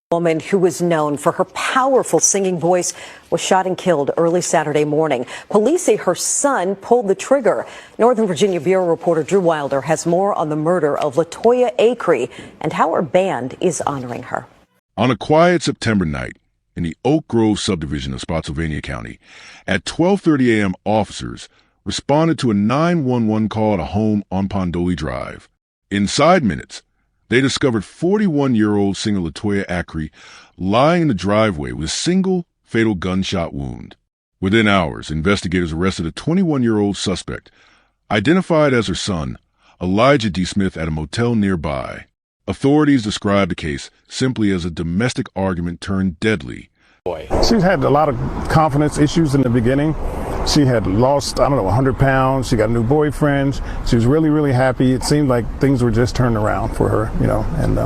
Woman who was known for her powerful singing voice was shot and killed early Saturday morning. Police say her son pulled the trigger. Northern Virginia Bureau reporter Drew Wilder has more on the murder of Latoya Acree and how her band is honoring her. On a quiet September night in the Oak Grove subdivision of Spotsylvania County, at 12:30 a.m., officers responded to a 911 call at a home on Pondoley Drive. Inside minutes, they discovered 41-year-old singer Latoya Acree lying in the driveway with a single fatal gunshot wound. Within hours, investigators arrested a 21-year-old suspect, identified as her son, Elijah D. Smith, at a motel nearby. Authorities described the case simply as a domestic argument turned deadly. She's had a lot of confidence issues in the beginning. She had lost, 100 pounds. She got a new boyfriend. She was really, really happy. It seemed like things were just turning around for her, and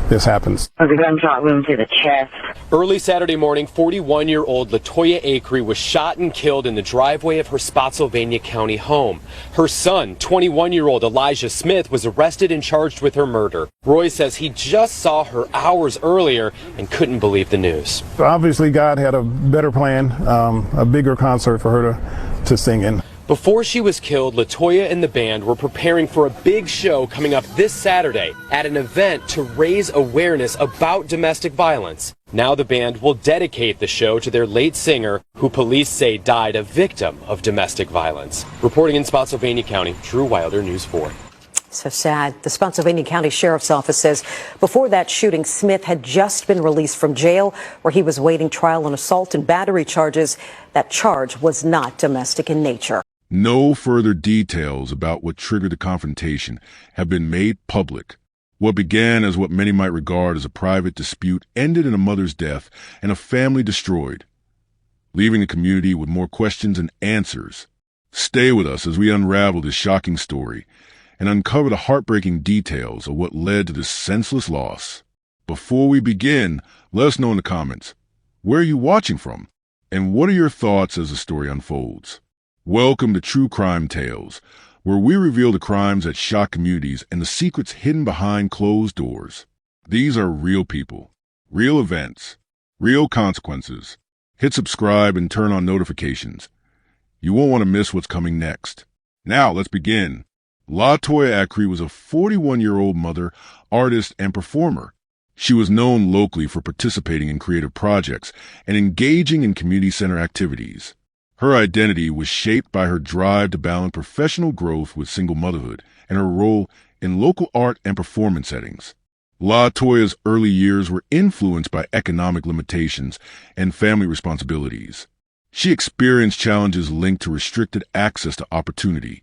this happens. A gunshot wound to the chest. Early Saturday morning, 41-year-old Latoya Acree was shot and killed in the driveway of her Spotsylvania County home. Her son, 21-year-old Elijah Smith, was arrested and charged with her murder. Roy says he just saw her hours earlier and couldn't believe the news. So obviously, God had a better plan, a bigger concert for her to sing in. Before she was killed, Latoya and the band were preparing for a big show coming up this Saturday at an event to raise awareness about domestic violence. Now the band will dedicate the show to their late singer, who police say died a victim of domestic violence. Reporting in Spotsylvania County, Drew Wilder, News 4. So sad. The Spotsylvania County Sheriff's Office says before that shooting, Smith had just been released from jail where he was waiting trial on assault and battery charges. That charge was not domestic in nature. No further details about what triggered the confrontation have been made public. What began as what many might regard as a private dispute ended in a mother's death and a family destroyed, leaving the community with more questions and answers. Stay with us as we unravel this shocking story and uncover the heartbreaking details of what led to this senseless loss. Before we begin, let us know in the comments, where are you watching from? And what are your thoughts as the story unfolds? Welcome to True Crime Tales, where we reveal the crimes that shock communities and the secrets hidden behind closed doors. These are real people, real events, real consequences. Hit subscribe and turn on notifications. You won't want to miss what's coming next. Now, let's begin. Latoya Acree was a 41-year-old mother, artist, and performer. She was known locally for participating in creative projects and engaging in community center activities. Her identity was shaped by her drive to balance professional growth with single motherhood and her role in local art and performance settings. Latoya's early years were influenced by economic limitations and family responsibilities. She experienced challenges linked to restricted access to opportunity,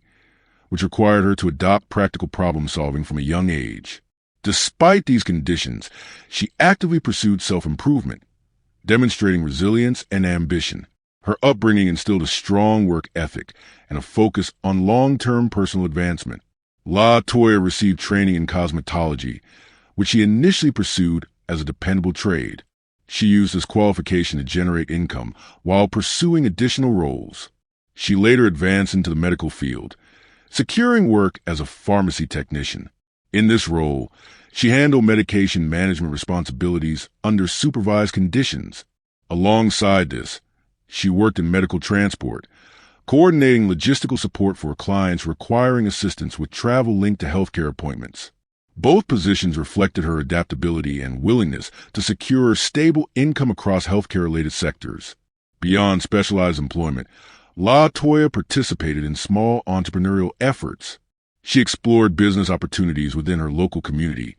which required her to adopt practical problem-solving from a young age. Despite these conditions, she actively pursued self-improvement, demonstrating resilience and ambition. Her upbringing instilled a strong work ethic and a focus on long-term personal advancement. Latoya received training in cosmetology, which she initially pursued as a dependable trade. She used this qualification to generate income while pursuing additional roles. She later advanced into the medical field, securing work as a pharmacy technician. In this role, she handled medication management responsibilities under supervised conditions. Alongside this, she worked in medical transport, coordinating logistical support for clients requiring assistance with travel linked to healthcare appointments. Both positions reflected her adaptability and willingness to secure stable income across healthcare-related sectors. Beyond specialized employment, Latoya participated in small entrepreneurial efforts. She explored business opportunities within her local community,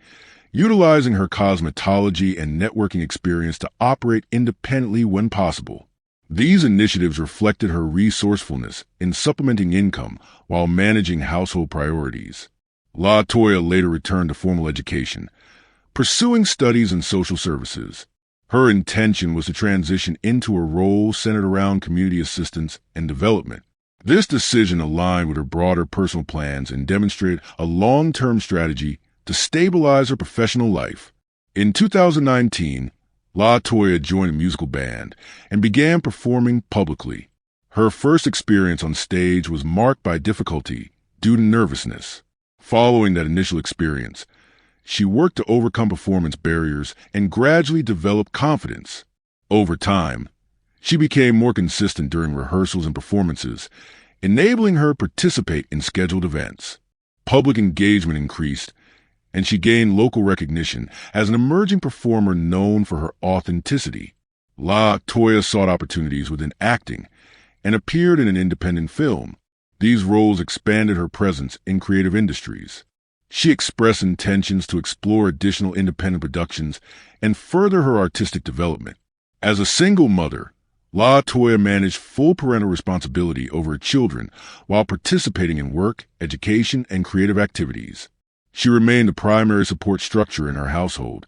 utilizing her cosmetology and networking experience to operate independently when possible. These initiatives reflected her resourcefulness in supplementing income while managing household priorities. Latoya later returned to formal education, pursuing studies in social services. Her intention was to transition into a role centered around community assistance and development. This decision aligned with her broader personal plans and demonstrated a long-term strategy to stabilize her professional life. In 2019, Latoya joined a musical band and began performing publicly. Her first experience on stage was marked by difficulty due to nervousness. Following that initial experience, She worked to overcome performance barriers and gradually develop confidence. Over time, she became more consistent during rehearsals and performances, enabling her to participate in scheduled events. Public engagement increased, and she gained local recognition as an emerging performer known for her authenticity. Latoya sought opportunities within acting and appeared in an independent film. These roles expanded her presence in creative industries. She expressed intentions to explore additional independent productions and further her artistic development. As a single mother, Latoya managed full parental responsibility over her children while participating in work, education, and creative activities. She remained the primary support structure in her household,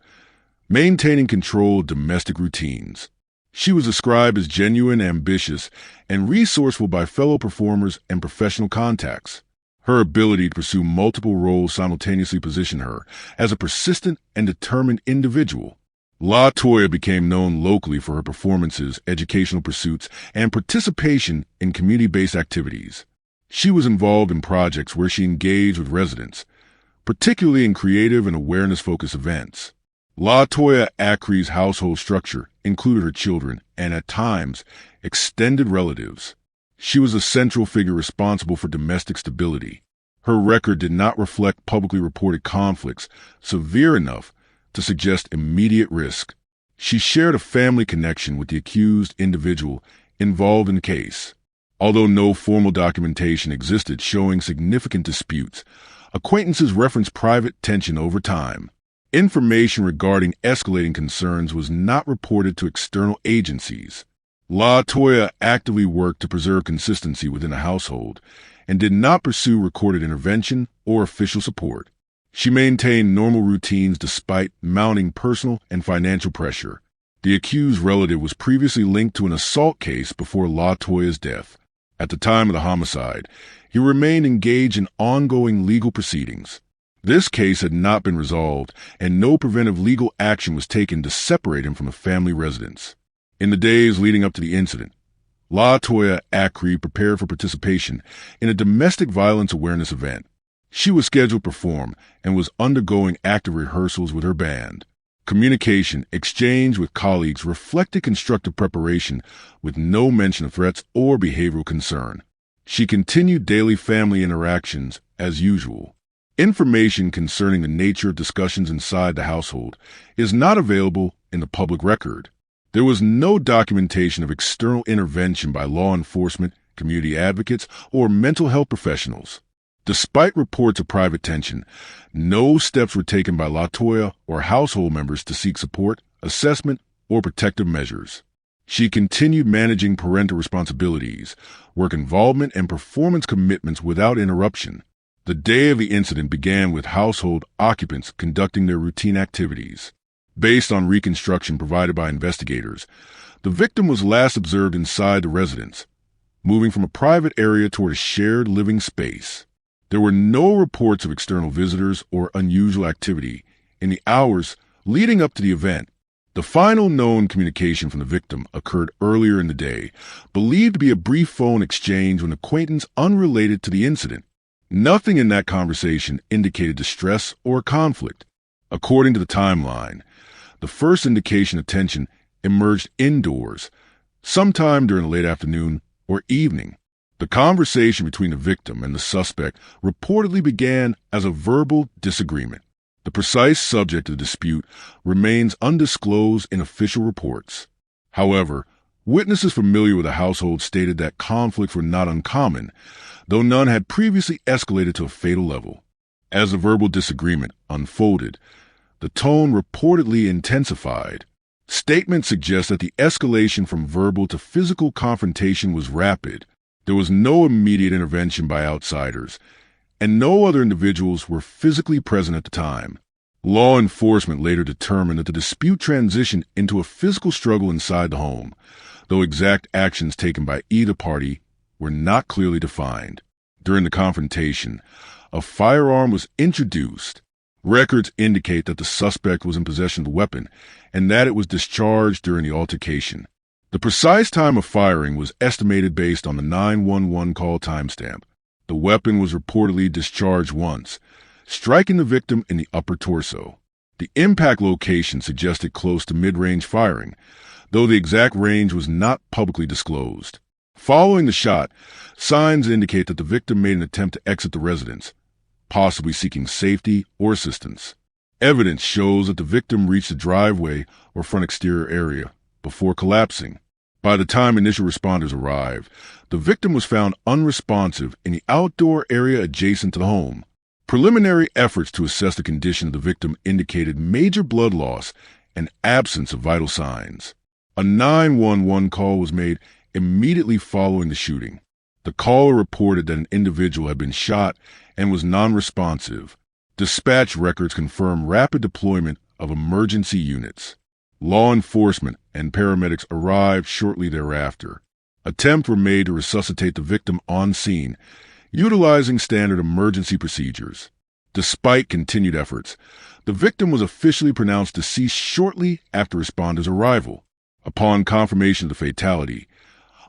maintaining controlled domestic routines. She was described as genuine, ambitious, and resourceful by fellow performers and professional contacts. Her ability to pursue multiple roles simultaneously positioned her as a persistent and determined individual. Latoya became known locally for her performances, educational pursuits, and participation in community-based activities. She was involved in projects where she engaged with residents, particularly in creative and awareness-focused events. Latoya Acree's household structure included her children and, at times, extended relatives. She was a central figure responsible for domestic stability. Her record did not reflect publicly reported conflicts severe enough to suggest immediate risk. She shared a family connection with the accused individual involved in the case. Although no formal documentation existed showing significant disputes, acquaintances referenced private tension over time. Information regarding escalating concerns was not reported to external agencies. Latoya actively worked to preserve consistency within the household and did not pursue recorded intervention or official support. She maintained normal routines despite mounting personal and financial pressure. The accused relative was previously linked to an assault case before Latoya's death. At the time of the homicide, he remained engaged in ongoing legal proceedings. This case had not been resolved, and no preventive legal action was taken to separate him from the family residence. In the days leading up to the incident, Latoya Acree prepared for participation in a domestic violence awareness event. She was scheduled to perform and was undergoing active rehearsals with her band. Communication exchanged with colleagues reflected constructive preparation with no mention of threats or behavioral concern. She continued daily family interactions as usual. Information concerning the nature of discussions inside the household is not available in the public record. There was no documentation of external intervention by law enforcement, community advocates, or mental health professionals. Despite reports of private tension, no steps were taken by Latoya or household members to seek support, assessment, or protective measures. She continued managing parental responsibilities, work involvement, and performance commitments without interruption. The day of the incident began with household occupants conducting their routine activities. Based on reconstruction provided by investigators, the victim was last observed inside the residence, moving from a private area toward a shared living space. There were no reports of external visitors or unusual activity in the hours leading up to the event. The final known communication from the victim occurred earlier in the day, believed to be a brief phone exchange with an acquaintance unrelated to the incident. Nothing in that conversation indicated distress or conflict. According to the timeline, the first indication of tension emerged indoors, sometime during the late afternoon or evening. The conversation between the victim and the suspect reportedly began as a verbal disagreement. The precise subject of the dispute remains undisclosed in official reports. However, witnesses familiar with the household stated that conflicts were not uncommon, though none had previously escalated to a fatal level. As the verbal disagreement unfolded, the tone reportedly intensified. Statements suggest that the escalation from verbal to physical confrontation was rapid. There was no immediate intervention by outsiders, and no other individuals were physically present at the time. Law enforcement later determined that the dispute transitioned into a physical struggle inside the home, though exact actions taken by either party were not clearly defined. During the confrontation, a firearm was introduced. Records indicate that the suspect was in possession of the weapon and that it was discharged during the altercation. The precise time of firing was estimated based on the 911 call timestamp. The weapon was reportedly discharged once, striking the victim in the upper torso. The impact location suggested close to mid-range firing, though the exact range was not publicly disclosed. Following the shot, signs indicate that the victim made an attempt to exit the residence, possibly seeking safety or assistance. Evidence shows that the victim reached the driveway or front exterior area before collapsing. By the time initial responders arrived, the victim was found unresponsive in the outdoor area adjacent to the home. Preliminary efforts to assess the condition of the victim indicated major blood loss and absence of vital signs. A 911 call was made immediately following the shooting. The caller reported that an individual had been shot and was non-responsive. Dispatch records confirm rapid deployment of emergency units. Law enforcement and paramedics arrived shortly thereafter. Attempts were made to resuscitate the victim on scene, utilizing standard emergency procedures. Despite continued efforts, the victim was officially pronounced deceased shortly after responders' arrival. Upon confirmation of the fatality,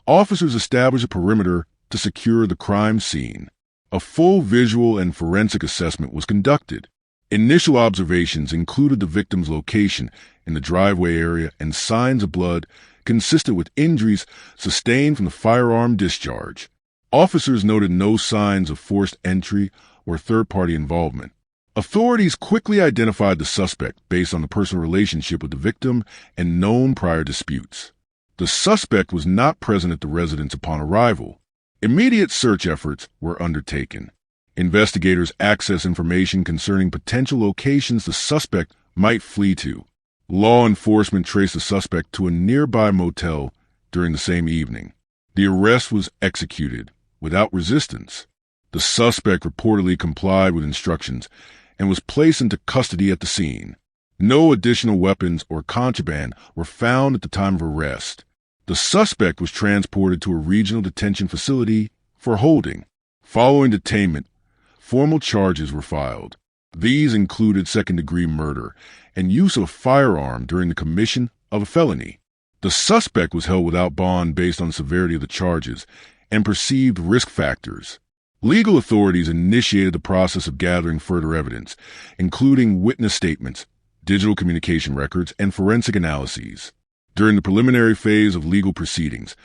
officers established a perimeter to secure the crime scene. A full visual and forensic assessment was conducted. Initial observations included the victim's location in the driveway area and signs of blood consistent with injuries sustained from the firearm discharge. Officers noted no signs of forced entry or third-party involvement. Authorities quickly identified the suspect based on the personal relationship with the victim and known prior disputes. The suspect was not present at the residence upon arrival. Immediate search efforts were undertaken. Investigators accessed information concerning potential locations the suspect might flee to. Law enforcement traced the suspect to a nearby motel during the same evening. The arrest was executed without resistance. The suspect reportedly complied with instructions and was placed into custody at the scene. No additional weapons or contraband were found at the time of arrest. The suspect was transported to a regional detention facility for holding. Following detainment, formal charges were filed. These included second-degree murder and use of a firearm during the commission of a felony. The suspect was held without bond based on the severity of the charges and perceived risk factors. Legal authorities initiated the process of gathering further evidence, including witness statements, digital communication records, and forensic analyses. During the preliminary phase of legal proceedings,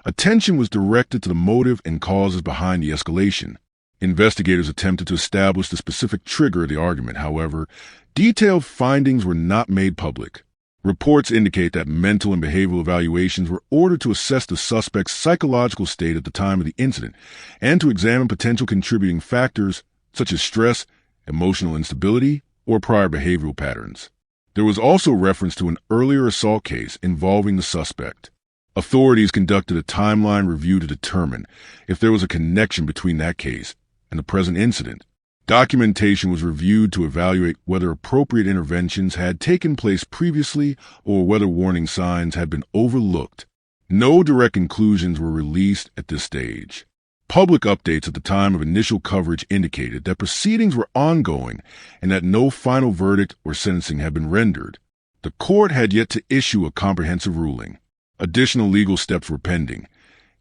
attention was directed to the motive and causes behind the escalation. Investigators attempted to establish the specific trigger of the argument. However, detailed findings were not made public. Reports indicate that mental and behavioral evaluations were ordered to assess the suspect's psychological state at the time of the incident and to examine potential contributing factors such as stress, emotional instability, or prior behavioral patterns. There was also reference to an earlier assault case involving the suspect. Authorities conducted a timeline review to determine if there was a connection between that case and the present incident. Documentation was reviewed to evaluate whether appropriate interventions had taken place previously or whether warning signs had been overlooked. No direct conclusions were released at this stage. Public updates at the time of initial coverage indicated that proceedings were ongoing and that no final verdict or sentencing had been rendered. The court had yet to issue a comprehensive ruling. Additional legal steps were pending,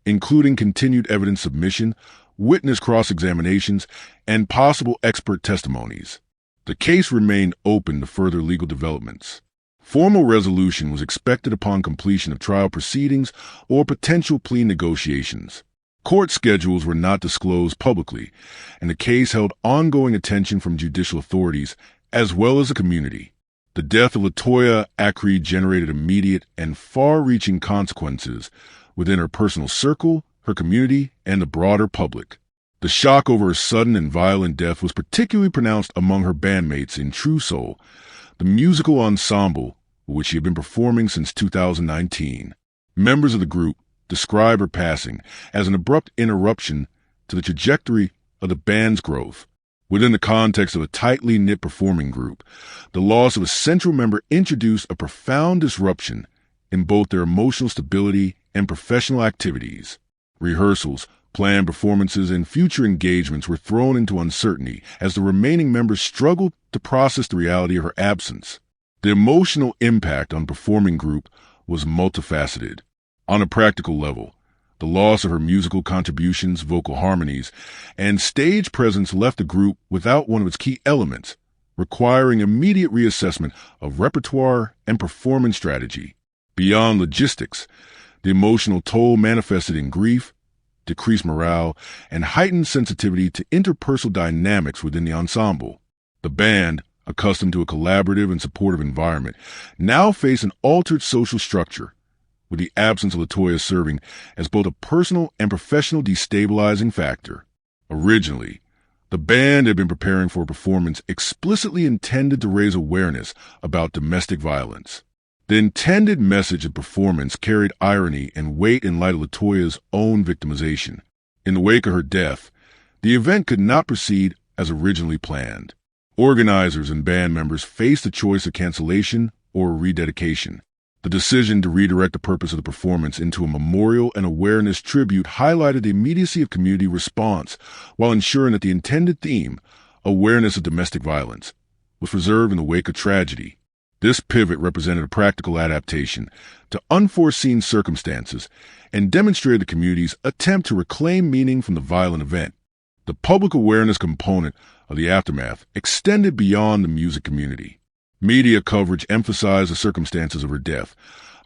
including continued evidence submission, witness cross-examinations, and possible expert testimonies. The case remained open to further legal developments. Formal resolution was expected upon completion of trial proceedings or potential plea negotiations. Court schedules were not disclosed publicly, and the case held ongoing attention from judicial authorities as well as the community. The death of Latoya Acree generated immediate and far-reaching consequences within her personal circle, her community, and the broader public. The shock over her sudden and violent death was particularly pronounced among her bandmates in True Soul, the musical ensemble with which she had been performing since 2019. Members of the group describe her passing as an abrupt interruption to the trajectory of the band's growth. Within the context of a tightly knit performing group, the loss of a central member introduced a profound disruption in both their emotional stability and professional activities. Rehearsals, planned performances, and future engagements were thrown into uncertainty as the remaining members struggled to process the reality of her absence. The emotional impact on the performing group was multifaceted. On a practical level, The loss of her musical contributions, vocal harmonies, and stage presence left the group without one of its key elements, requiring immediate reassessment of repertoire and performance strategy. Beyond logistics, the emotional toll manifested in grief, decreased morale, and heightened sensitivity to interpersonal dynamics within the ensemble. The band, accustomed to a collaborative and supportive environment, now face an altered social structure, with the absence of Latoya serving as both a personal and professional destabilizing factor. Originally, the band had been preparing for a performance explicitly intended to raise awareness about domestic violence. The intended message of performance carried irony and weight in light of Latoya's own victimization. In the wake of her death, the event could not proceed as originally planned. Organizers and band members faced the choice of cancellation or rededication. The decision to redirect the purpose of the performance into a memorial and awareness tribute highlighted the immediacy of community response while ensuring that the intended theme, awareness of domestic violence, was preserved in the wake of tragedy. This pivot represented a practical adaptation to unforeseen circumstances and demonstrated the community's attempt to reclaim meaning from the violent event. The public awareness component of the aftermath extended beyond the music community. Media coverage emphasized the circumstances of her death,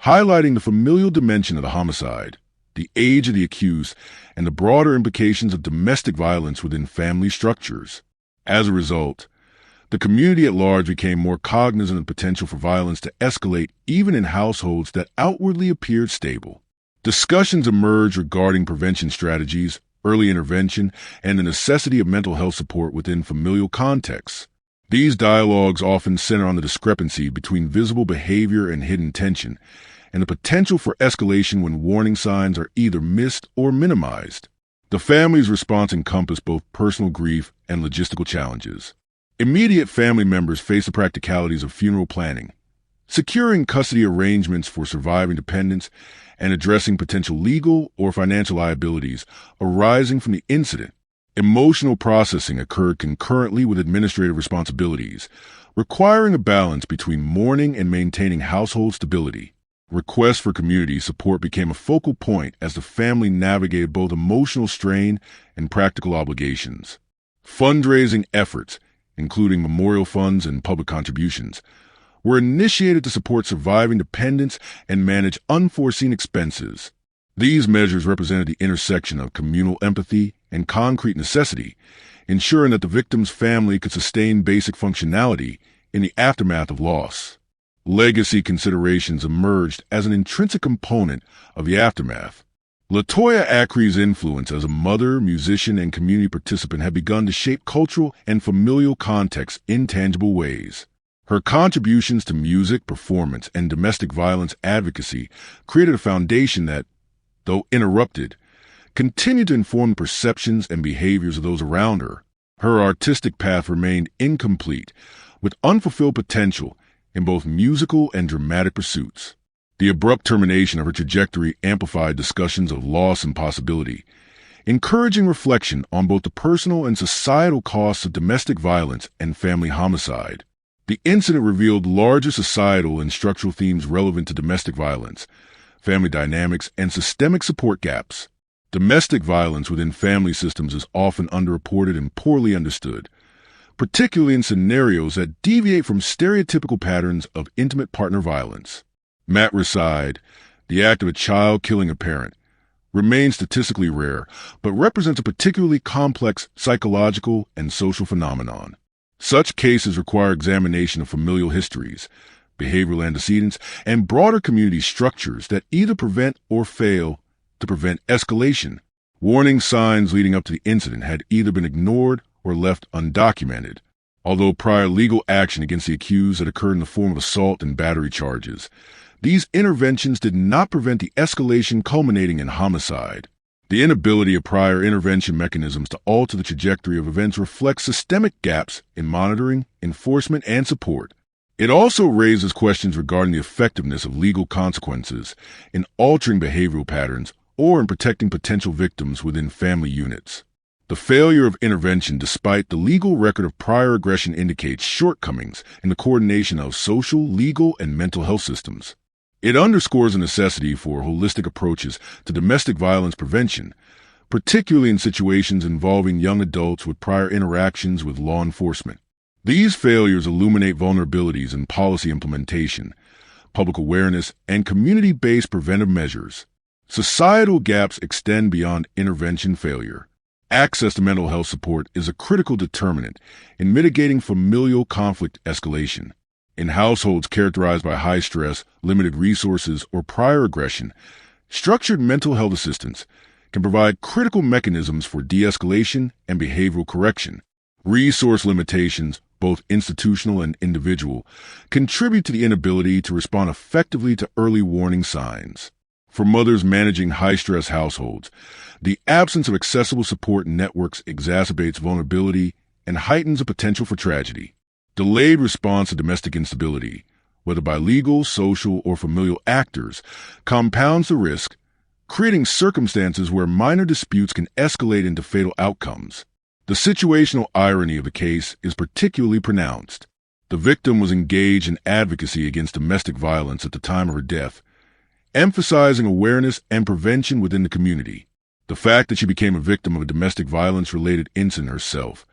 highlighting the familial dimension of the homicide, the age of the accused, and the broader implications of domestic violence within family structures. As a result, the community at large became more cognizant of the potential for violence to escalate even in households that outwardly appeared stable. Discussions emerged regarding prevention strategies, early intervention, and the necessity of mental health support within familial contexts. These dialogues often center on the discrepancy between visible behavior and hidden tension, and the potential for escalation when warning signs are either missed or minimized. The family's response encompassed both personal grief and logistical challenges. Immediate family members face the practicalities of funeral planning, securing custody arrangements for surviving dependents, and addressing potential legal or financial liabilities arising from the incident. Emotional processing occurred concurrently with administrative responsibilities, requiring a balance between mourning and maintaining household stability. Requests for community support became a focal point as the family navigated both emotional strain and practical obligations. Fundraising efforts, including memorial funds and public contributions, were initiated to support surviving dependents and manage unforeseen expenses. These measures represented the intersection of communal empathy and concrete necessity, ensuring that the victim's family could sustain basic functionality in the aftermath of loss. Legacy considerations emerged as an intrinsic component of the aftermath. Latoya Acree's influence as a mother, musician, and community participant had begun to shape cultural and familial contexts in tangible ways. Her contributions to music, performance, and domestic violence advocacy created a foundation that, though interrupted, continued to inform the perceptions and behaviors of those around her. Her artistic path remained incomplete, with unfulfilled potential in both musical and dramatic pursuits. The abrupt termination of her trajectory amplified discussions of loss and possibility, encouraging reflection on both the personal and societal costs of domestic violence and family homicide. The incident revealed larger societal and structural themes relevant to domestic violence, family dynamics, and systemic support gaps. Domestic violence within family systems is often underreported and poorly understood, particularly in scenarios that deviate from stereotypical patterns of intimate partner violence. Matricide, the act of a child killing a parent, remains statistically rare, but represents a particularly complex psychological and social phenomenon. Such cases require examination of familial histories, behavioral antecedents, and broader community structures that either prevent or fail to prevent escalation. Warning signs leading up to the incident had either been ignored or left undocumented, although prior legal action against the accused had occurred in the form of assault and battery charges. These interventions did not prevent the escalation culminating in homicide. The inability of prior intervention mechanisms to alter the trajectory of events reflects systemic gaps in monitoring, enforcement, and support. It also raises questions regarding the effectiveness of legal consequences in altering behavioral patterns or in protecting potential victims within family units. The failure of intervention despite the legal record of prior aggression indicates shortcomings in the coordination of social, legal, and mental health systems. It underscores the necessity for holistic approaches to domestic violence prevention, particularly in situations involving young adults with prior interactions with law enforcement. These failures illuminate vulnerabilities in policy implementation, public awareness, and community-based preventive measures. Societal gaps extend beyond intervention failure. Access to mental health support is a critical determinant in mitigating familial conflict escalation. In households characterized by high stress, limited resources, or prior aggression, structured mental health assistance can provide critical mechanisms for de-escalation and behavioral correction. Resource limitations, both institutional and individual, contribute to the inability to respond effectively to early warning signs. For mothers managing high-stress households, the absence of accessible support networks exacerbates vulnerability and heightens the potential for tragedy. Delayed response to domestic instability, whether by legal, social, or familial actors, compounds the risk, creating circumstances where minor disputes can escalate into fatal outcomes. The situational irony of the case is particularly pronounced. The victim was engaged in advocacy against domestic violence at the time of her death, emphasizing awareness and prevention within the community. The fact that she became a victim of a domestic violence-related incident herself,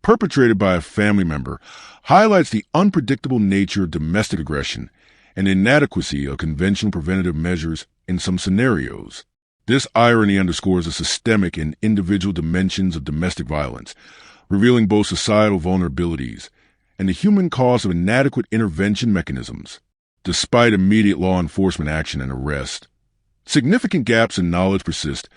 perpetrated by a family member, highlights the unpredictable nature of domestic aggression and inadequacy of conventional preventative measures in some scenarios. This irony underscores the systemic and individual dimensions of domestic violence, revealing both societal vulnerabilities and the human cost of inadequate intervention mechanisms. Despite immediate law enforcement action and arrest, significant gaps in knowledge persist,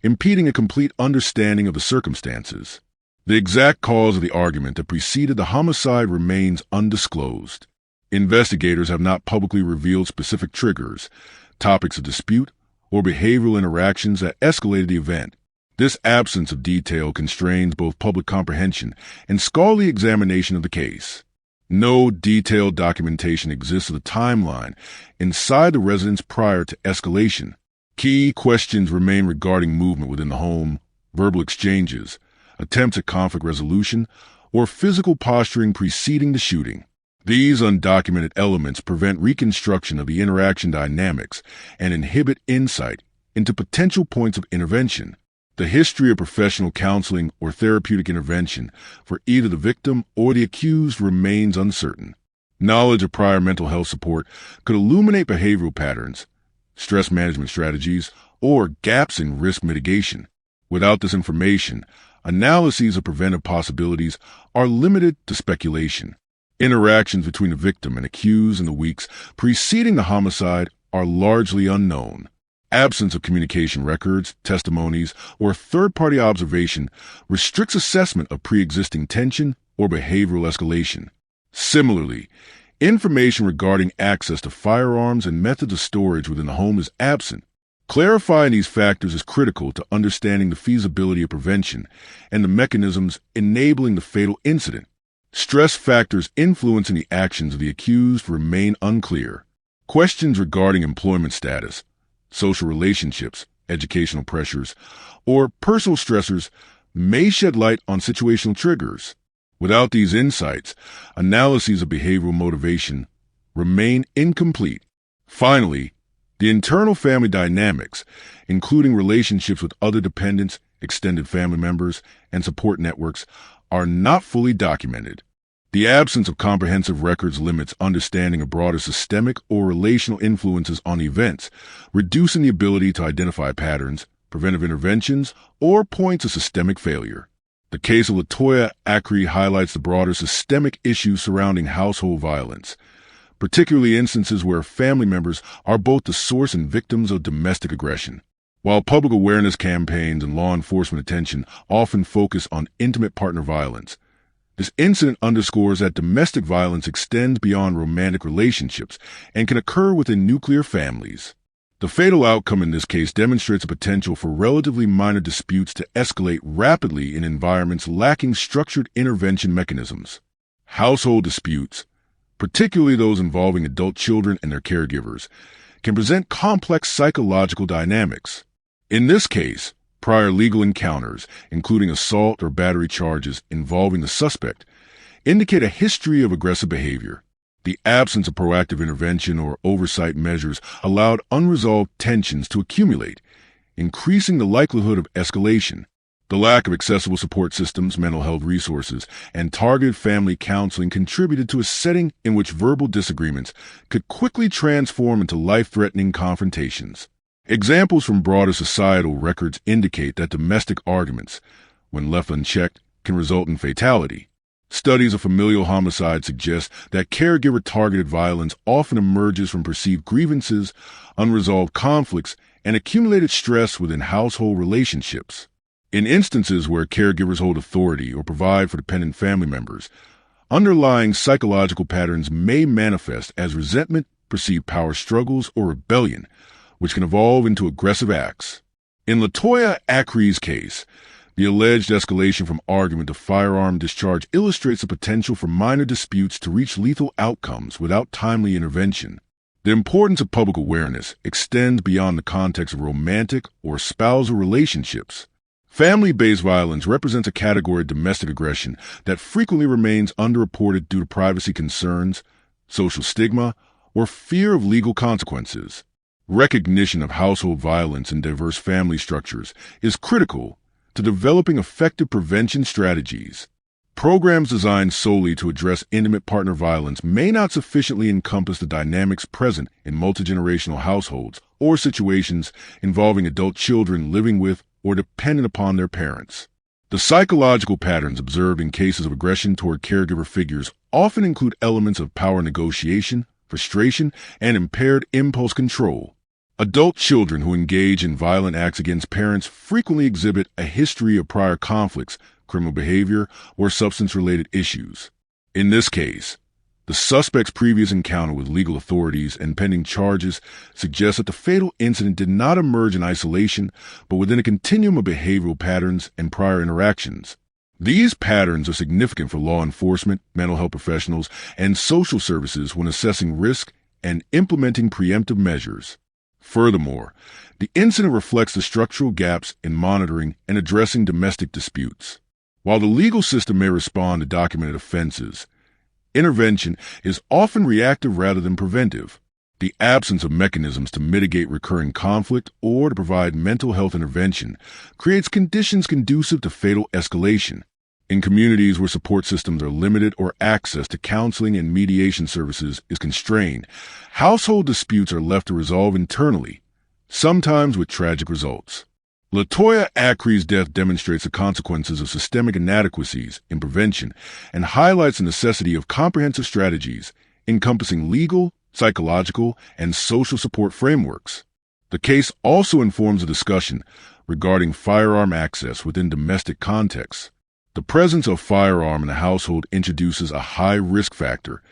impeding a complete understanding of the circumstances. The exact cause of the argument that preceded the homicide remains undisclosed. Investigators have not publicly revealed specific triggers, topics of dispute, or behavioral interactions that escalated the event. This absence of detail constrains both public comprehension and scholarly examination of the case. No detailed documentation exists of the timeline inside the residence prior to escalation. Key questions remain regarding movement within the home, verbal exchanges, attempts at conflict resolution, or physical posturing preceding the shooting. These undocumented elements prevent reconstruction of the interaction dynamics and inhibit insight into potential points of intervention. The history of professional counseling or therapeutic intervention for either the victim or the accused remains uncertain. Knowledge of prior mental health support could illuminate behavioral patterns, stress management strategies, or gaps in risk mitigation. Without this information, analyses of preventive possibilities are limited to speculation. Interactions between the victim and accused in the weeks preceding the homicide are largely unknown. Absence of communication records, testimonies, or third-party observation restricts assessment of pre-existing tension or behavioral escalation. Similarly, information regarding access to firearms and methods of storage within the home is absent. Clarifying these factors is critical to understanding the feasibility of prevention and the mechanisms enabling the fatal incident. Stress factors influencing the actions of the accused remain unclear. Questions regarding employment status, social relationships, educational pressures, or personal stressors may shed light on situational triggers. Without these insights, analyses of behavioral motivation remain incomplete. Finally, the internal family dynamics, including relationships with other dependents, extended family members, and support networks, are not fully documented. The absence of comprehensive records limits understanding of broader systemic or relational influences on events, reducing the ability to identify patterns, preventive interventions, or points of systemic failure. The case of Latoya Acree highlights the broader systemic issues surrounding household violence, particularly instances where family members are both the source and victims of domestic aggression. While public awareness campaigns and law enforcement attention often focus on intimate partner violence, this incident underscores that domestic violence extends beyond romantic relationships and can occur within nuclear families. The fatal outcome in this case demonstrates a potential for relatively minor disputes to escalate rapidly in environments lacking structured intervention mechanisms. Household disputes, particularly those involving adult children and their caregivers, can present complex psychological dynamics. In this case, prior legal encounters, including assault or battery charges involving the suspect, indicate a history of aggressive behavior. The absence of proactive intervention or oversight measures allowed unresolved tensions to accumulate, increasing the likelihood of escalation. The lack of accessible support systems, mental health resources, and targeted family counseling contributed to a setting in which verbal disagreements could quickly transform into life-threatening confrontations. Examples from broader societal records indicate that domestic arguments, when left unchecked, can result in fatality. Studies of familial homicide suggest that caregiver-targeted violence often emerges from perceived grievances, unresolved conflicts, and accumulated stress within household relationships. In instances where caregivers hold authority or provide for dependent family members, underlying psychological patterns may manifest as resentment, perceived power struggles, or rebellion, which can evolve into aggressive acts. In Latoya Acree's case, the alleged escalation from argument to firearm discharge illustrates the potential for minor disputes to reach lethal outcomes without timely intervention. The importance of public awareness extends beyond the context of romantic or spousal relationships. Family-based violence represents a category of domestic aggression that frequently remains underreported due to privacy concerns, social stigma, or fear of legal consequences. Recognition of household violence in diverse family structures is critical to developing effective prevention strategies. Programs designed solely to address intimate partner violence may not sufficiently encompass the dynamics present in multi-generational households or situations involving adult children living with or dependent upon their parents. The psychological patterns observed in cases of aggression toward caregiver figures often include elements of power negotiation, frustration, and impaired impulse control. Adult children who engage in violent acts against parents frequently exhibit a history of prior conflicts, criminal behavior, or substance-related issues. In this case, the suspect's previous encounter with legal authorities and pending charges suggests that the fatal incident did not emerge in isolation, but within a continuum of behavioral patterns and prior interactions. These patterns are significant for law enforcement, mental health professionals, and social services when assessing risk and implementing preemptive measures. Furthermore, the incident reflects the structural gaps in monitoring and addressing domestic disputes. While the legal system may respond to documented offenses, intervention is often reactive rather than preventive. The absence of mechanisms to mitigate recurring conflict or to provide mental health intervention creates conditions conducive to fatal escalation. In communities where support systems are limited or access to counseling and mediation services is constrained, household disputes are left to resolve internally, sometimes with tragic results. Latoya Acree's death demonstrates the consequences of systemic inadequacies in prevention and highlights the necessity of comprehensive strategies encompassing legal, psychological, and social support frameworks. The case also informs a discussion regarding firearm access within domestic contexts. The presence of firearm in a household introduces a high risk factor,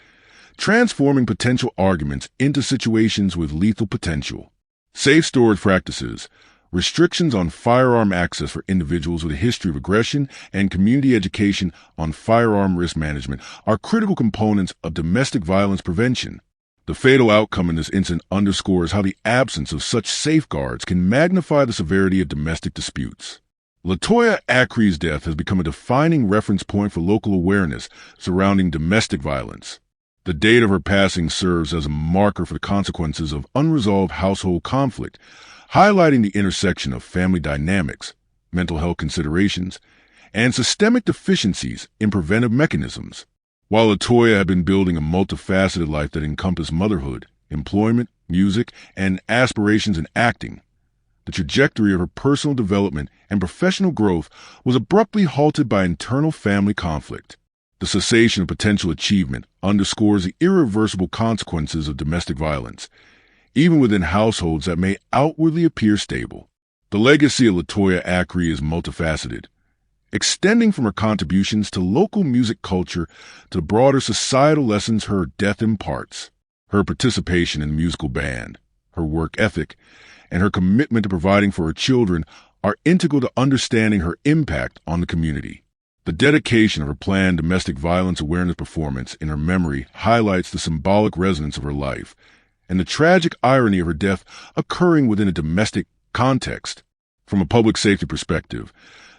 transforming potential arguments into situations with lethal potential. Safe storage practices, restrictions on firearm access for individuals with a history of aggression, and community education on firearm risk management are critical components of domestic violence prevention. The fatal outcome in this incident underscores how the absence of such safeguards can magnify the severity of domestic disputes. Latoya Acree's death has become a defining reference point for local awareness surrounding domestic violence. The date of her passing serves as a marker for the consequences of unresolved household conflict, highlighting the intersection of family dynamics, mental health considerations, and systemic deficiencies in preventive mechanisms. While Latoya had been building a multifaceted life that encompassed motherhood, employment, music, and aspirations in acting, the trajectory of her personal development and professional growth was abruptly halted by internal family conflict. The cessation of potential achievement underscores the irreversible consequences of domestic violence, even within households that may outwardly appear stable. The legacy of Latoya Acree is multifaceted, extending from her contributions to local music culture to the broader societal lessons her death imparts. Her participation in the musical band, her work ethic, and her commitment to providing for her children are integral to understanding her impact on the community. The dedication of her planned domestic violence awareness performance in her memory highlights the symbolic resonance of her life and the tragic irony of her death occurring within a domestic context. From a public safety perspective,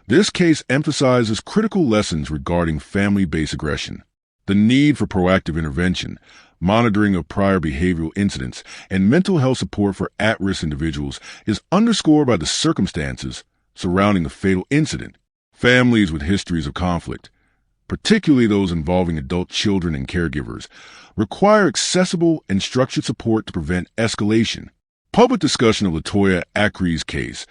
this case emphasizes critical lessons regarding family-based aggression. The need for proactive intervention, monitoring of prior behavioral incidents, and mental health support for at-risk individuals is underscored by the circumstances surrounding the fatal incident. Families with histories of conflict, particularly those involving adult children and caregivers, require accessible and structured support to prevent escalation. Public discussion of Latoya Acree's case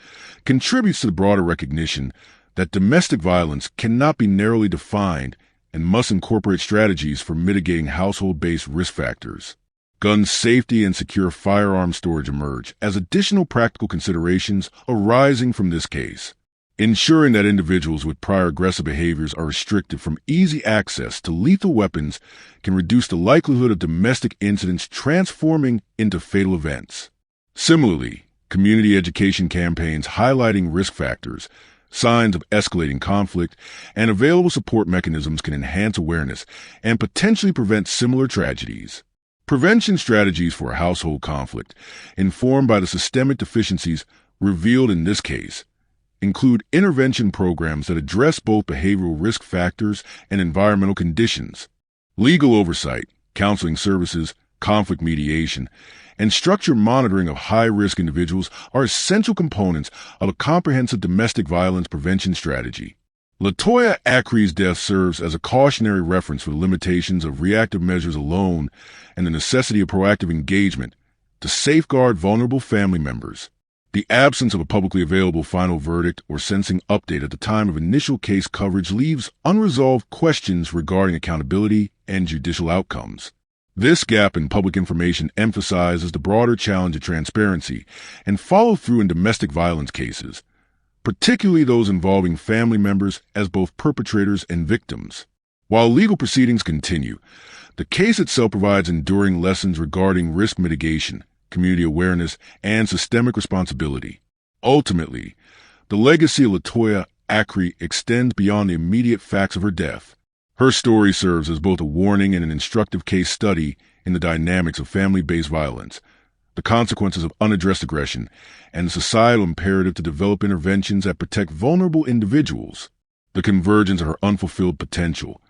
contributes to the broader recognition that domestic violence cannot be narrowly defined and must incorporate strategies for mitigating household-based risk factors. Gun safety and secure firearm storage emerge as additional practical considerations arising from this case. Ensuring that individuals with prior aggressive behaviors are restricted from easy access to lethal weapons can reduce the likelihood of domestic incidents transforming into fatal events. Similarly, community education campaigns highlighting risk factors, signs of escalating conflict, and available support mechanisms can enhance awareness and potentially prevent similar tragedies. Prevention strategies for a household conflict, informed by the systemic deficiencies revealed in this case, include intervention programs that address both behavioral risk factors and environmental conditions. Legal oversight, counseling services, conflict mediation, and structured monitoring of high-risk individuals are essential components of a comprehensive domestic violence prevention strategy. Latoya Acree's death serves as a cautionary reference for the limitations of reactive measures alone and the necessity of proactive engagement to safeguard vulnerable family members. The absence of a publicly available final verdict or sentencing update at the time of initial case coverage leaves unresolved questions regarding accountability and judicial outcomes. This gap in public information emphasizes the broader challenge of transparency and follow-through in domestic violence cases, particularly those involving family members as both perpetrators and victims. While legal proceedings continue, the case itself provides enduring lessons regarding risk mitigation, community awareness, and systemic responsibility. Ultimately, the legacy of Latoya Acree extends beyond the immediate facts of her death. Her story serves as both a warning and an instructive case study in the dynamics of family-based violence, the consequences of unaddressed aggression, and the societal imperative to develop interventions that protect vulnerable individuals. The convergence of her unfulfilled potential,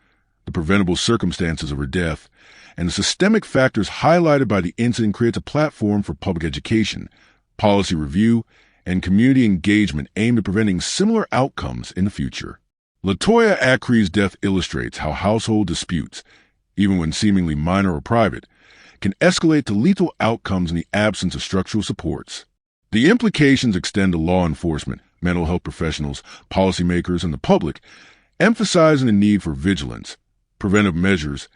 the preventable circumstances of her death, and the systemic factors highlighted by the incident creates a platform for public education, policy review, and community engagement aimed at preventing similar outcomes in the future. Latoya Acree's death illustrates how household disputes, even when seemingly minor or private, can escalate to lethal outcomes in the absence of structural supports. The implications extend to law enforcement, mental health professionals, policymakers, and the public, emphasizing the need for vigilance, preventive measures,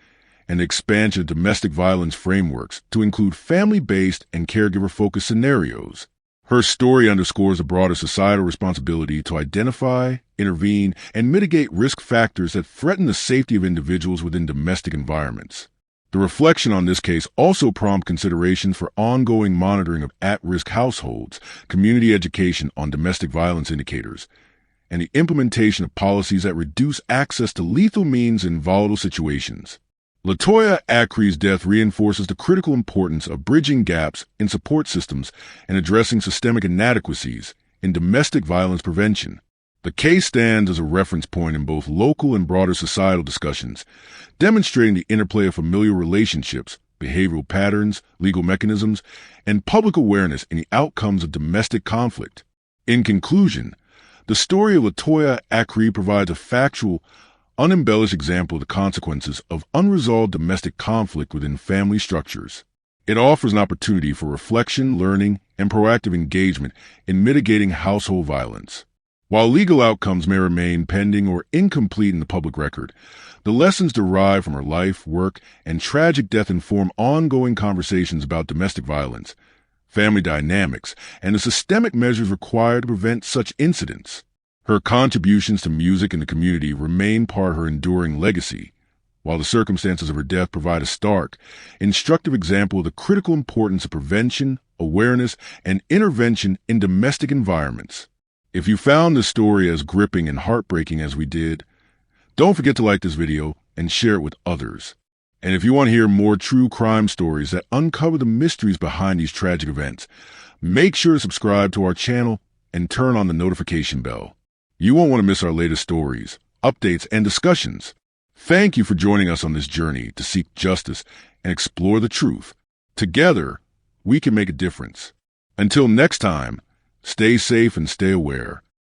and the expansion of domestic violence frameworks to include family-based and caregiver-focused scenarios. Her story underscores a broader societal responsibility to identify, intervene, and mitigate risk factors that threaten the safety of individuals within domestic environments. The reflection on this case also prompts consideration for ongoing monitoring of at-risk households, community education on domestic violence indicators, and the implementation of policies that reduce access to lethal means in volatile situations. Latoya Acree's death reinforces the critical importance of bridging gaps in support systems and addressing systemic inadequacies in domestic violence prevention. The case stands as a reference point in both local and broader societal discussions, demonstrating the interplay of familial relationships, behavioral patterns, legal mechanisms, and public awareness in the outcomes of domestic conflict. In conclusion, the story of Latoya Acree provides a factual, unembellished example of the consequences of unresolved domestic conflict within family structures. It offers an opportunity for reflection, learning, and proactive engagement in mitigating household violence. While legal outcomes may remain pending or incomplete in the public record, the lessons derived from her life, work, and tragic death inform ongoing conversations about domestic violence, family dynamics, and the systemic measures required to prevent such incidents. Her contributions to music and the community remain part of her enduring legacy, while the circumstances of her death provide a stark, instructive example of the critical importance of prevention, awareness, and intervention in domestic environments. If you found this story as gripping and heartbreaking as we did, don't forget to like this video and share it with others. And if you want to hear more true crime stories that uncover the mysteries behind these tragic events, make sure to subscribe to our channel and turn on the notification bell. You won't want to miss our latest stories, updates, and discussions. Thank you for joining us on this journey to seek justice and explore the truth. Together, we can make a difference. Until next time, stay safe and stay aware.